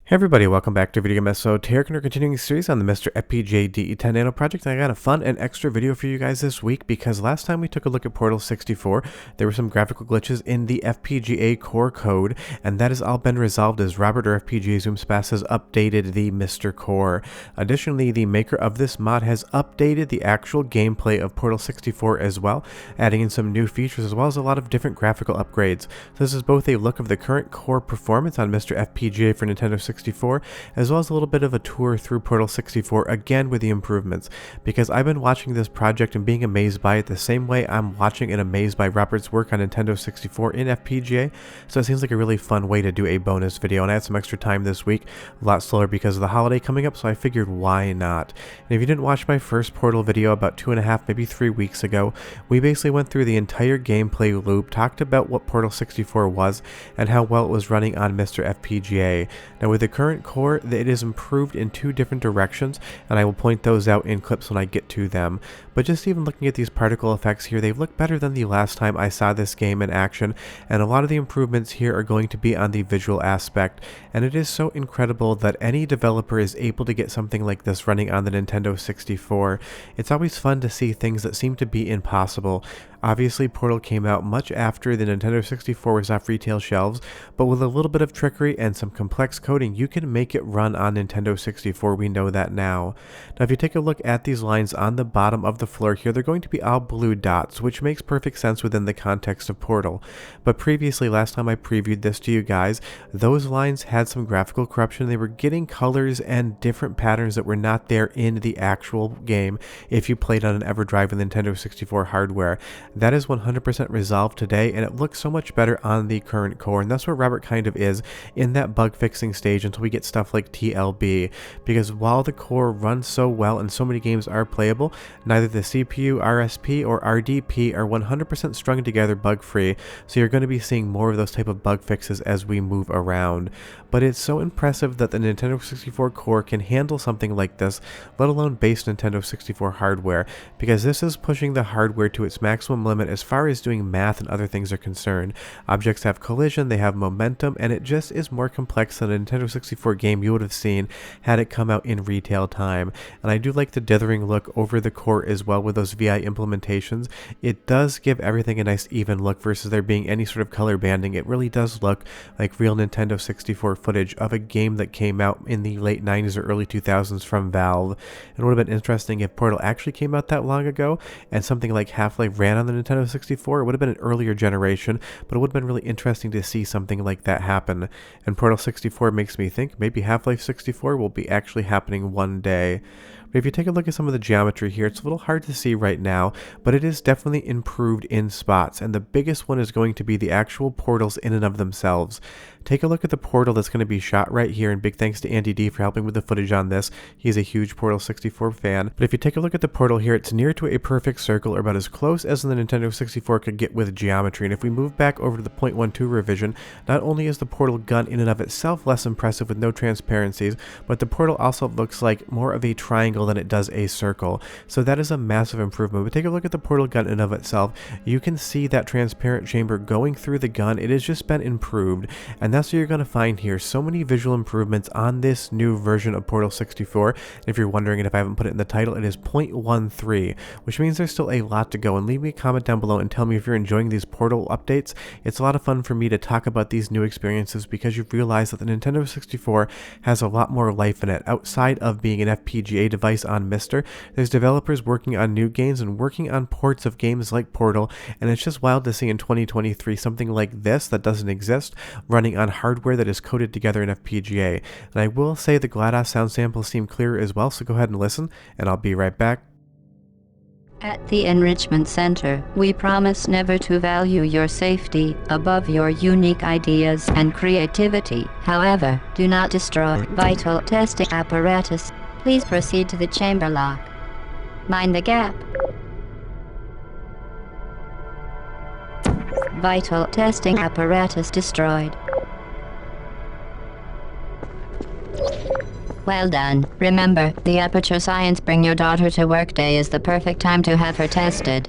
Hey everybody, welcome back to Video Game. So today we're continuing a series on the MiSTer FPGA DE10 Nano project, and I got a fun and extra video for you guys this week because last time we took a look at Portal 64, there were some graphical glitches in the FPGA core code, and that has all been resolved as Robert or FPGAZumSpass has updated the MiSTer core. Additionally, the maker of this mod has updated the actual gameplay of Portal 64 as well, adding in some new features as well as a lot of different graphical upgrades. So this is both a look of the current core performance on MiSTer FPGA for Nintendo 64, as well as a little bit of a tour through Portal 64 again with the improvements, because I've been watching this project and being amazed by it the same way I'm watching and amazed by Robert's work on Nintendo 64 in FPGA, so it seems like a really fun way to do a bonus video, and I had some extra time this week, a lot slower because of the holiday coming up, so I figured why not. And if you didn't watch my first Portal video about 2.5, maybe 3 weeks ago, we basically went through the entire gameplay loop, talked about what Portal 64 was, and how well it was running on MiSTer FPGA. Now with the current core, it is improved in 2 different directions, and I will point those out in clips when I get to them. But just even looking at these particle effects here, they look better than the last time I saw this game in action, and a lot of the improvements here are going to be on the visual aspect, and it is so incredible that any developer is able to get something like this running on the Nintendo 64. It's always fun to see things that seem to be impossible. Obviously, Portal came out much after the Nintendo 64 was off retail shelves, but with a little bit of trickery and some complex coding, you can make it run on Nintendo 64, we know that now. Now, if you take a look at these lines on the bottom of the floor here, they're going to be all blue dots, which makes perfect sense within the context of Portal. But previously, last time I previewed this to you guys, those lines had some graphical corruption. They were getting colors and different patterns that were not there in the actual game if you played on an EverDrive with Nintendo 64 hardware. That is 100% resolved today, and it looks so much better on the current core, and that's where Robert kind of is in that bug fixing stage until we get stuff like TLB, because while the core runs so well and so many games are playable, neither the CPU, RSP, or RDP are 100% strung together bug free, so you're going to be seeing more of those type of bug fixes as we move around. But it's so impressive that the Nintendo 64 core can handle something like this, let alone base Nintendo 64 hardware, because this is pushing the hardware to its maximum limit as far as doing math and other things are concerned. Objects have collision, they have momentum, and it just is more complex than a Nintendo 64 game you would have seen had it come out in retail time. And I do like the dithering look over the core as well with those VI implementations. It does give everything a nice even look versus there being any sort of color banding. It really does look like real Nintendo 64 footage of a game that came out in the late 90s or early 2000s from Valve. It would have been interesting if Portal actually came out that long ago and something like Half-Life ran on the Nintendo 64. It would have been an earlier generation, but it would have been really interesting to see something like that happen. And Portal 64 makes me think maybe Half-Life 64 will be actually happening one day. But if you take a look at some of the geometry here, it's a little hard to see right now, but it is definitely improved in spots, and the biggest one is going to be the actual portals in and of themselves. Take a look at the portal that's going to be shot right here, and big thanks to Andy D for helping with the footage on this. He's a huge Portal 64 fan. But if you take a look at the portal here, it's near to a perfect circle, or about as close as the Nintendo 64 could get with geometry. And if we move back over to the 0.12 revision, not only is the portal gun in and of itself less impressive with no transparencies, but the portal also looks like more of a triangle than it does a circle. So that is a massive improvement. But take a look at the portal gun in and of itself. You can see that transparent chamber going through the gun. It has just been improved, and that's what you're going to find here. So many visual improvements on this new version of Portal 64. And if you're wondering, and if I haven't put it in the title, it is 0.13, which means there's still a lot to go. And leave me a comment down below and tell me if you're enjoying these Portal updates. It's a lot of fun for me to talk about these new experiences because you've realized that the Nintendo 64 has a lot more life in it. Outside of being an FPGA device on MiSTer, there's developers working on new games and working on ports of games like Portal, and it's just wild to see in 2023 something like this that doesn't exist running on hardware that is coded together in FPGA. And I will say the GLaDOS sound samples seem clearer as well, so go ahead and listen, and I'll be right back. At the Enrichment Center, we promise never to value your safety above your unique ideas and creativity. However, do not destroy vital testing apparatus. Please proceed to the chamber lock. Mind the gap. Vital testing apparatus destroyed. Well done. Remember, the Aperture Science Bring Your Daughter to Work Day is the perfect time to have her tested.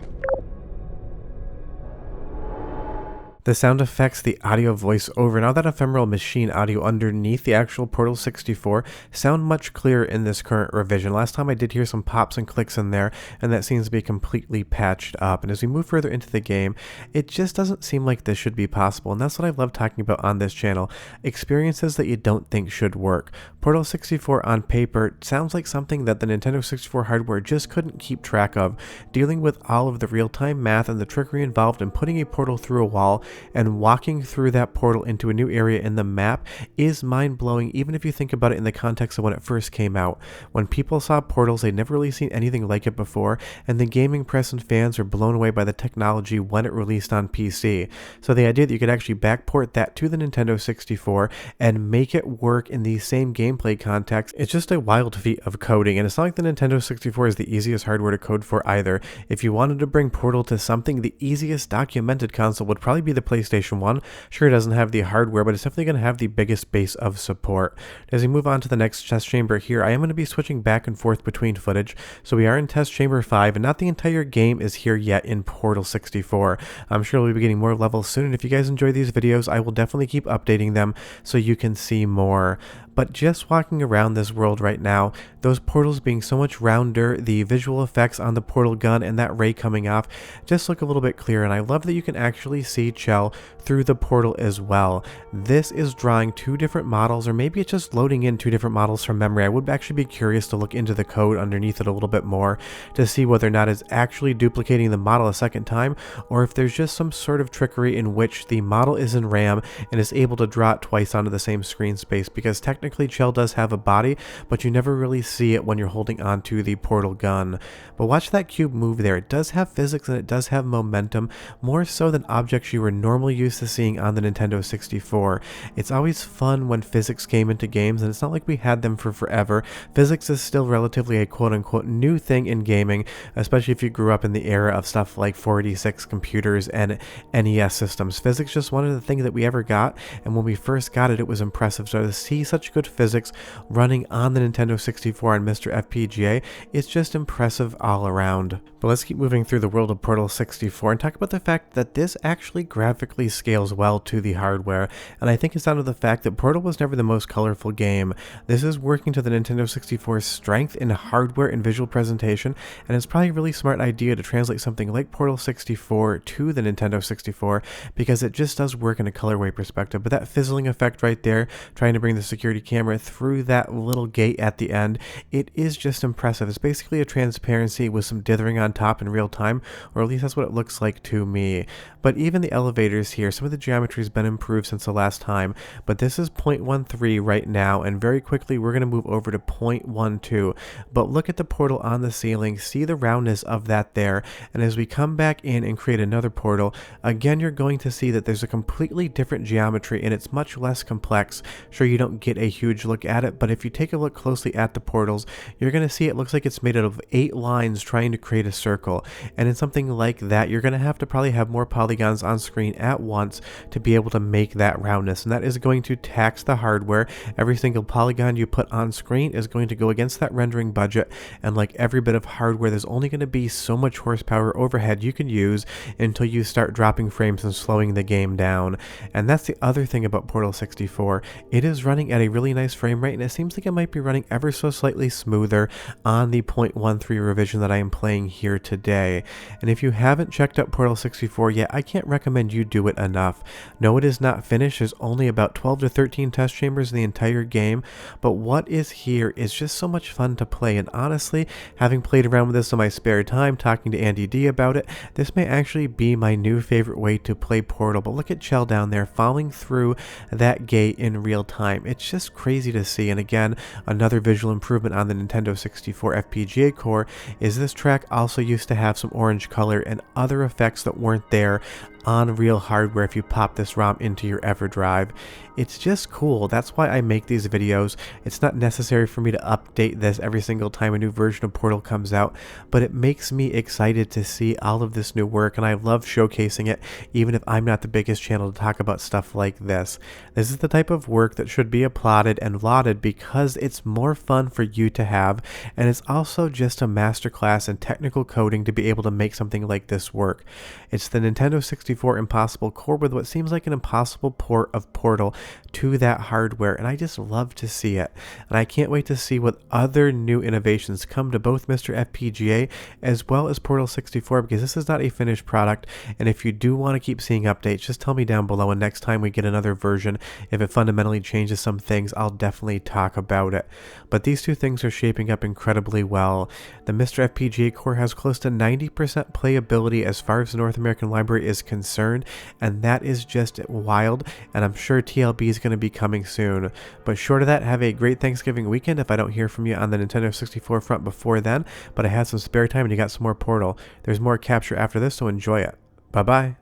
The sound effects, the audio voiceover, and all that ephemeral machine audio underneath the actual Portal 64 sound much clearer in this current revision. Last time I did hear some pops and clicks in there, and that seems to be completely patched up. And as we move further into the game, it just doesn't seem like this should be possible, and that's what I love talking about on this channel. Experiences that you don't think should work. Portal 64 on paper sounds like something that the Nintendo 64 hardware just couldn't keep track of, dealing with all of the real-time math and the trickery involved in putting a portal through a wall and walking through that portal into a new area in the map is mind-blowing, even if you think about it in the context of when it first came out. When people saw Portals, they'd never really seen anything like it before, and the gaming press and fans were blown away by the technology when it released on PC. So the idea that you could actually backport that to the Nintendo 64 and make it work in the same gameplay context, it's just a wild feat of coding, and it's not like the Nintendo 64 is the easiest hardware to code for either. If you wanted to bring Portal to something, the easiest documented console would probably be the PlayStation 1. Sure, it doesn't have the hardware, but it's definitely going to have the biggest base of support. As we move on to the next test chamber here, I am going to be switching back and forth between footage. So we are in test chamber 5, and not the entire game is here yet in Portal 64. I'm sure we'll be getting more levels soon, and if you guys enjoy these videos, I will definitely keep updating them so you can see more. But just walking around this world right now, those portals being so much rounder, the visual effects on the portal gun and that ray coming off just look a little bit clearer, and I love that you can actually see Chell through the portal as well. This is drawing two different models, or maybe it's just loading in two different models from memory. I would actually be curious to look into the code underneath it a little bit more to see whether or not it's actually duplicating the model a second time, or if there's just some sort of trickery in which the model is in RAM and is able to draw it twice onto the same screen space, because technically Chell does have a body, but you never really see it when you're holding onto the portal gun. But watch that cube move there. It does have physics and it does have momentum, more so than objects you were normally used to seeing on the Nintendo 64. It's always fun when physics came into games, and it's not like we had them for forever. Physics is still relatively a quote-unquote new thing in gaming, especially if you grew up in the era of stuff like 486 computers and NES systems. Physics just one of the things that we ever got, and when we first got it, it was impressive. So to see such good physics running on the Nintendo 64 on MiSTer FPGA, it's just impressive all around. But let's keep moving through the world of Portal 64 and talk about the fact that this actually graphically scales well to the hardware, and I think it's down to the fact that Portal was never the most colorful game. This is working to the Nintendo 64's strength in hardware and visual presentation, and it's probably a really smart idea to translate something like Portal 64 to the Nintendo 64, because it just does work in a colorway perspective. But that fizzling effect right there, trying to bring the security camera through that little gate at the end, it is just impressive. It's basically a transparency with some dithering on top in real time, or at least that's what it looks like to me. But even the elevators here, some of the geometry has been improved since the last time, but this is 0.13 right now, and very quickly we're going to move over to 0.12. But look at the portal on the ceiling, see the roundness of that there, and as we come back in and create another portal, again you're going to see that there's a completely different geometry and it's much less complex. Sure, you don't get a huge look at it, but if you take a look closely at the portals, you're going to see it looks like it's made out of 8 lines trying to create a circle, and in something like that you're going to have to probably have more polygons on screen at once to be able to make that roundness, and that is going to tax the hardware. Every single polygon you put on screen is going to go against that rendering budget, and like every bit of hardware, there's only going to be so much horsepower overhead you can use until you start dropping frames and slowing the game down. And that's the other thing about Portal 64. It is running at a really nice frame rate, and it seems like it might be running ever so slightly smoother on the 0.13 revision that I am playing here today. And if you haven't checked out Portal 64 yet, I can't recommend you do it enough. No, it is not finished. There's only about 12 to 13 test chambers in the entire game, but what is here is just so much fun to play, and honestly, having played around with this in my spare time, talking to Andy D about it, this may actually be my new favorite way to play Portal. But look at Chell down there falling through that gate in real time. It's just crazy to see, and again, another visual improvement on the Nintendo 64 FPGA core is this track also used to have some orange color and other effects that weren't there on real hardware if you pop this ROM into your EverDrive. It's just cool. That's why I make these videos. It's not necessary for me to update this every single time a new version of Portal comes out, but it makes me excited to see all of this new work, and I love showcasing it even if I'm not the biggest channel to talk about stuff like this. This is the type of work that should be applauded and lauded because it's more fun for you to have, and it's also just a masterclass in technical coding to be able to make something like this work. It's the Nintendo 64 N64 impossible core with what seems like an impossible port of Portal to that hardware, and I just love to see it. And I can't wait to see what other new innovations come to both MiSTer FPGA as well as Portal 64, because this is not a finished product. And if you do want to keep seeing updates, just tell me down below, and next time we get another version, if it fundamentally changes some things, I'll definitely talk about it. But these two things are shaping up incredibly well. The MiSTer FPGA core has close to 90% playability as far as the North American library is concerned, and that is just wild, and I'm sure TLB is going to be coming soon. But short of that, have a great Thanksgiving weekend if I don't hear from you on the Nintendo 64 front before then, but I had some spare time and you got some more Portal. There's more capture after this, so enjoy it. Bye bye.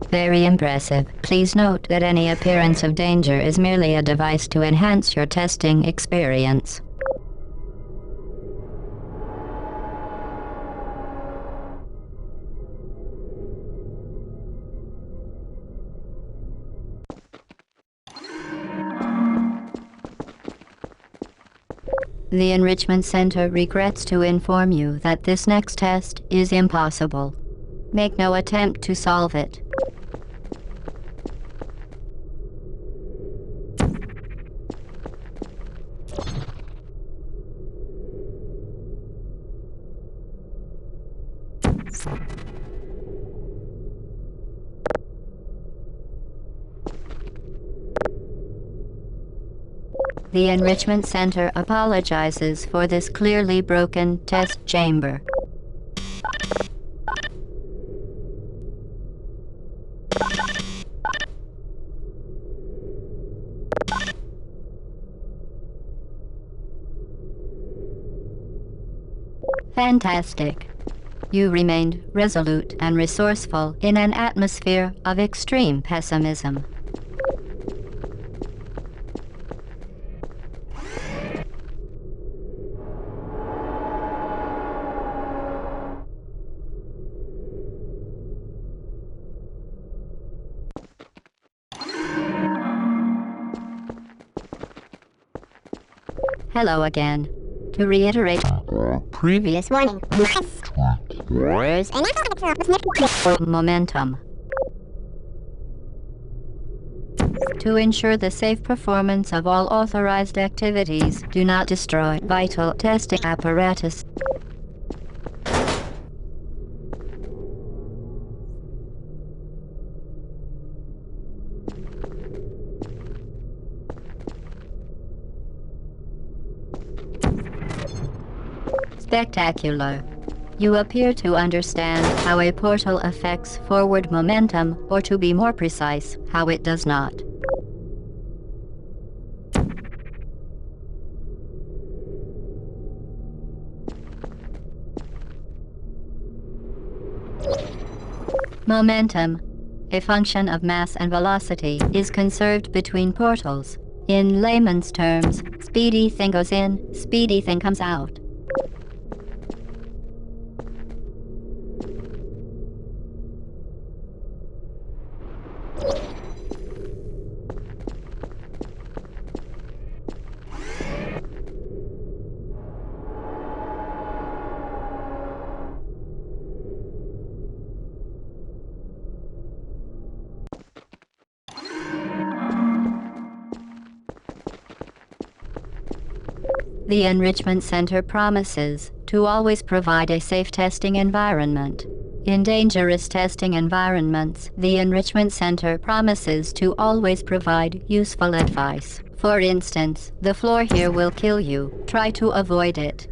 Very impressive. Please note that any appearance of danger is merely a device to enhance your testing experience. The Enrichment Center regrets to inform you that this next test is impossible. Make no attempt to solve it. The Enrichment Center apologizes for this clearly broken test chamber. Fantastic. You remained resolute and resourceful in an atmosphere of extreme pessimism. Hello again. To reiterate previous warning, momentum. To ensure the safe performance of all authorized activities, do not destroy vital testing apparatus. Spectacular. You appear to understand how a portal affects forward momentum, or to be more precise, how it does not. Momentum, a function of mass and velocity, is conserved between portals. In layman's terms, speedy thing goes in, speedy thing comes out. The Enrichment Center promises to always provide a safe testing environment. In dangerous testing environments, the Enrichment Center promises to always provide useful advice. For instance, the floor here will kill you. Try to avoid it.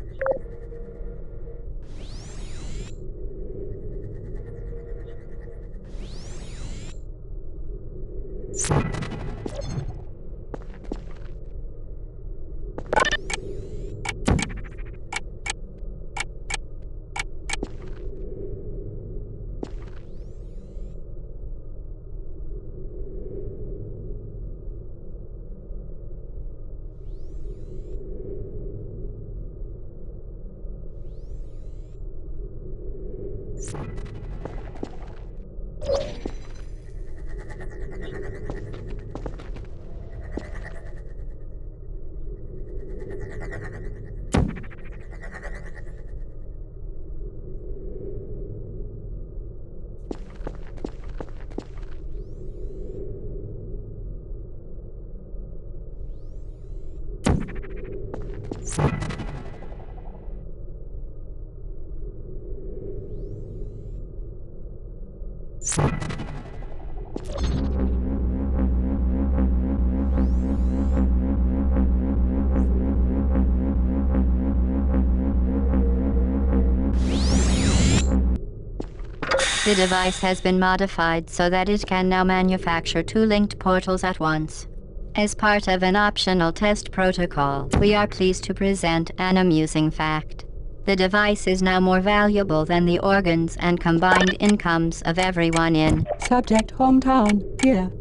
The device has been modified so that it can now manufacture two linked portals at once. As part of an optional test protocol, we are pleased to present an amusing fact. The device is now more valuable than the organs and combined incomes of everyone in subject hometown here.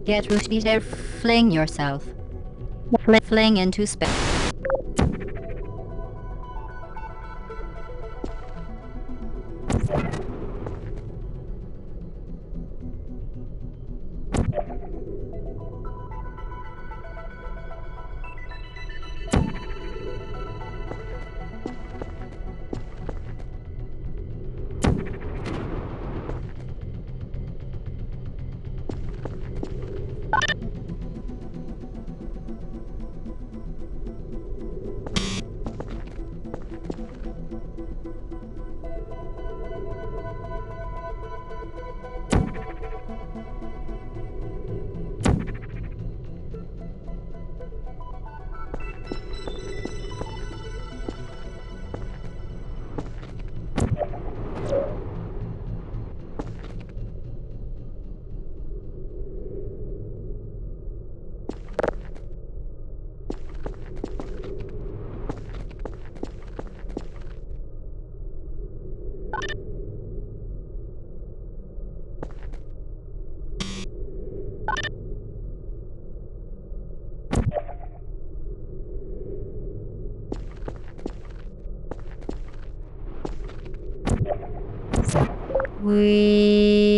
Get ready, fling yourself. Fling into space. We